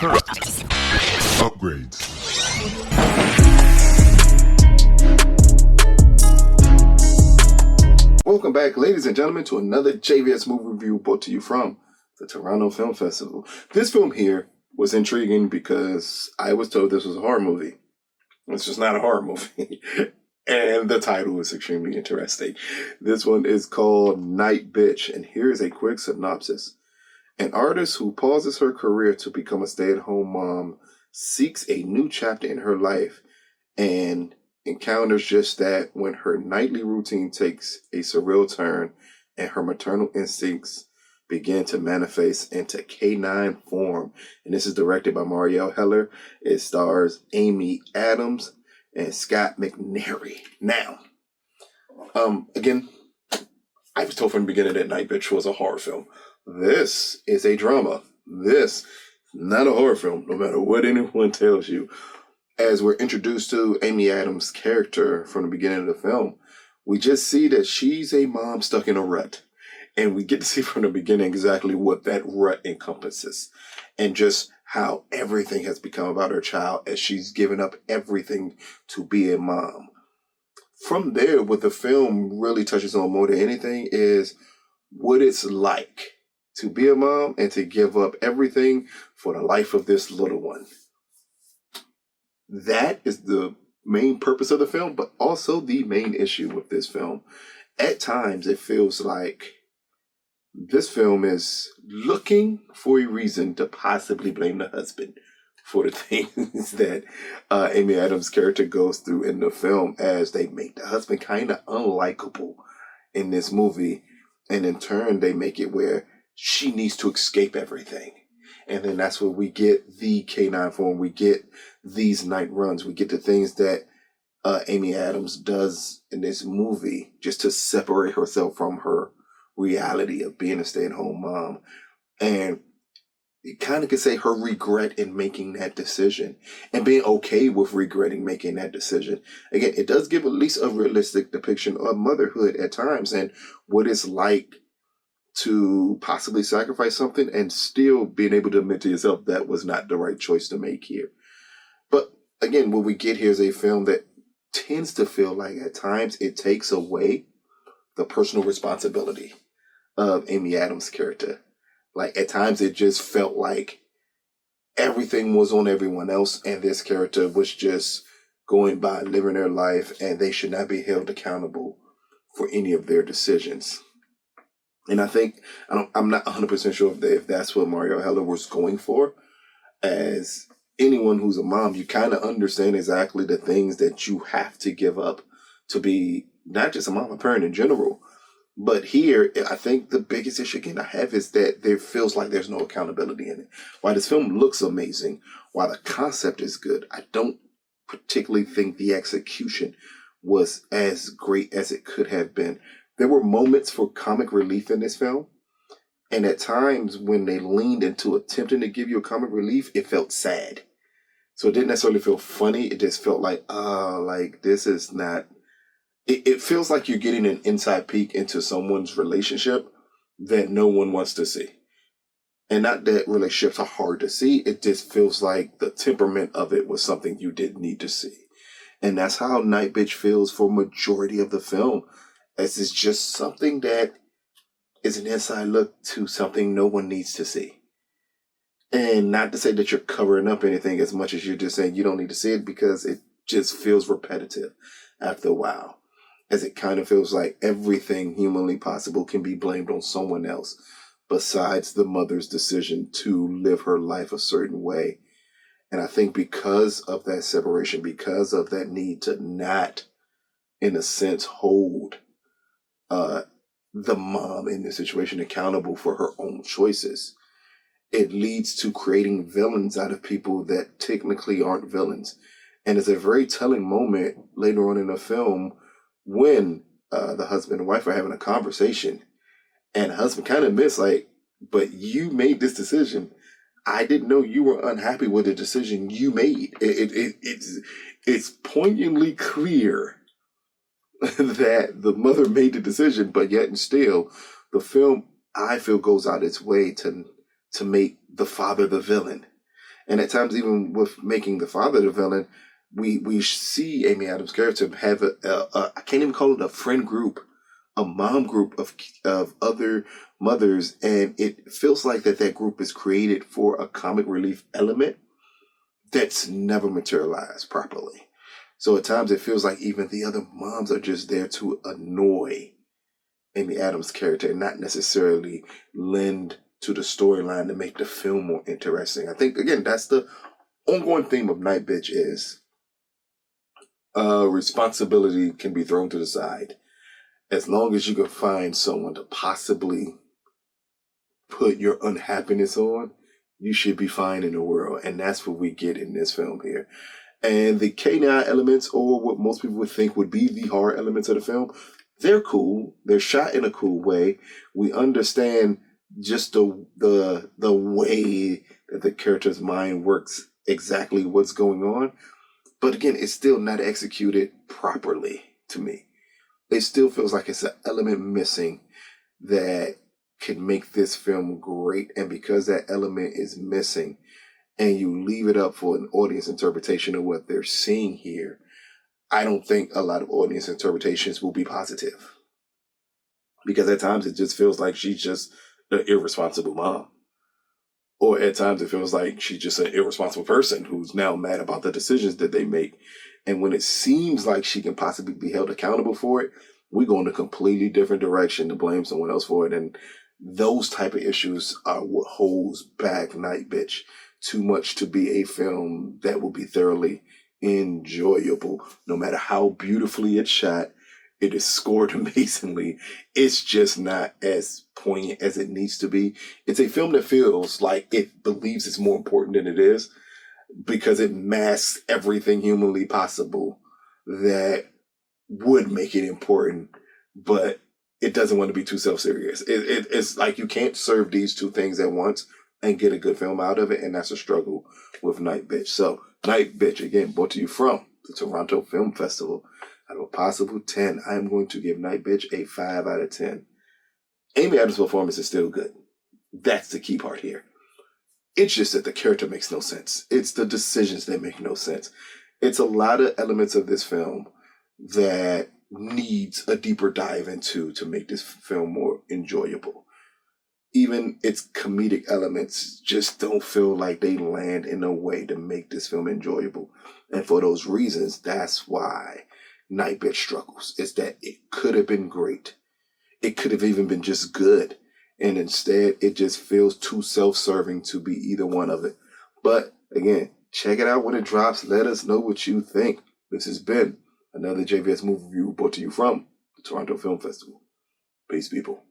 Upgrades. Welcome back, ladies and gentlemen, to another JVS movie review brought to you from the Toronto Film Festival. This film here was intriguing because I was told this was a horror movie. It's just not a horror movie. And the title is extremely interesting. This one is called Nightbitch, and here's a quick synopsis. An artist who pauses her career to become a stay-at-home mom seeks a new chapter in her life and encounters just that when her nightly routine takes a surreal turn and her maternal instincts begin to manifest into canine form. And this is directed by Marielle Heller. It stars Amy Adams and Scott McNairy. Now, again, I was told from the beginning that Nightbitch was a horror film. This is a drama. This, not a horror film, no matter what anyone tells you. As we're introduced to Amy Adams' character from the beginning of the film, we just see that she's a mom stuck in a rut. And we get to see from the beginning exactly what that rut encompasses. And just how everything has become about her child as she's given up everything to be a mom. From there, what the film really touches on more than anything is what it's like to be a mom and to give up everything for the life of this little one. That is the main purpose of the film, but also the main issue with this film. At times, it feels like this film is looking for a reason to possibly blame the husband for the things that Amy Adams' character goes through in the film, as they make the husband kind of unlikable in this movie. And in turn, they make it where she needs to escape everything. And then that's where we get the canine form. We get these night runs. We get the things that Amy Adams does in this movie just to separate herself from her reality of being a stay-at-home mom. And you kind of could say her regret in making that decision and being okay with regretting making that decision. Again, it does give at least a realistic depiction of motherhood at times and what it's like to possibly sacrifice something and still being able to admit to yourself that was not the right choice to make here. But again, what we get here is a film that tends to feel like at times it takes away the personal responsibility of Amy Adams' character. Like at times it just felt like everything was on everyone else and this character was just going by living their life and they should not be held accountable for any of their decisions. And I think, I'm not 100% sure if that's what Marielle Heller was going for. As anyone who's a mom, you kind of understand exactly the things that you have to give up to be not just a mom, a parent in general. But here, I think the biggest issue again I have is that there feels like there's no accountability in it. While this film looks amazing, while the concept is good, I don't particularly think the execution was as great as it could have been. There were moments for comic relief in this film. And at times when they leaned into attempting to give you a comic relief, it felt sad. So it didn't necessarily feel funny. It just felt like, this is not... It feels like you're getting an inside peek into someone's relationship that no one wants to see. And not that relationships are hard to see. It just feels like the temperament of it was something you didn't need to see. And that's how Nightbitch feels for majority of the film. As it's just something that is an inside look to something no one needs to see. And not to say that you're covering up anything as much as you're just saying you don't need to see it, because it just feels repetitive after a while. As it kind of feels like everything humanly possible can be blamed on someone else besides the mother's decision to live her life a certain way. And I think because of that separation, because of that need to not, in a sense, hold the mom in this situation accountable for her own choices, it leads to creating villains out of people that technically aren't villains. And it's a very telling moment later on in the film when the husband and wife are having a conversation and the husband kind of admits, like, but you made this decision. I didn't know you were unhappy with the decision you made. It's poignantly clear that the mother made the decision, but yet and still, the film, I feel, goes out its way to make the father the villain. And at times, even with making the father the villain, we see Amy Adams' character have I can't even call it a friend group, a mom group of other mothers, and it feels like that group is created for a comic relief element that's never materialized properly. So at times it feels like even the other moms are just there to annoy Amy Adams' character and not necessarily lend to the storyline to make the film more interesting. I think, again, that's the ongoing theme of Nightbitch is responsibility can be thrown to the side. As long as you can find someone to possibly put your unhappiness on, you should be fine in the world. And that's what we get in this film here. And the K9 elements, or what most people would think would be the horror elements of the film, they're cool. They're shot in a cool way. We understand just the way that the character's mind works, exactly what's going on. But again, it's still not executed properly to me. It still feels like it's an element missing that could make this film great. And because that element is missing, and you leave it up for an audience interpretation of what they're seeing here, I don't think a lot of audience interpretations will be positive. Because at times it just feels like she's just an irresponsible mom. Or at times it feels like she's just an irresponsible person who's now mad about the decisions that they make. And when it seems like she can possibly be held accountable for it, we go in a completely different direction to blame someone else for it. And those type of issues are what holds back Nightbitch too much to be a film that will be thoroughly enjoyable. No matter how beautifully it's shot, it is scored amazingly. It's just not as poignant as it needs to be. It's a film that feels like it believes it's more important than it is because it masks everything humanly possible that would make it important, but it doesn't want to be too self-serious. It's like you can't serve these two things at once and get a good film out of it, and that's a struggle with Nightbitch. So, Nightbitch, again, brought to you from the Toronto Film Festival. Out of a possible 10, I'm going to give Nightbitch a 5 out of 10. Amy Adams' performance is still good. That's the key part here. It's just that the character makes no sense. It's the decisions that make no sense. It's a lot of elements of this film that needs a deeper dive into to make this film more enjoyable. Even its comedic elements just don't feel like they land in a way to make this film enjoyable. And for those reasons, that's why Nightbitch struggles. Is that it could have been great. It could have even been just good. And instead, it just feels too self-serving to be either one of it. But again, check it out when it drops. Let us know what you think. This has been another JVS movie review brought to you from the Toronto Film Festival. Peace, people.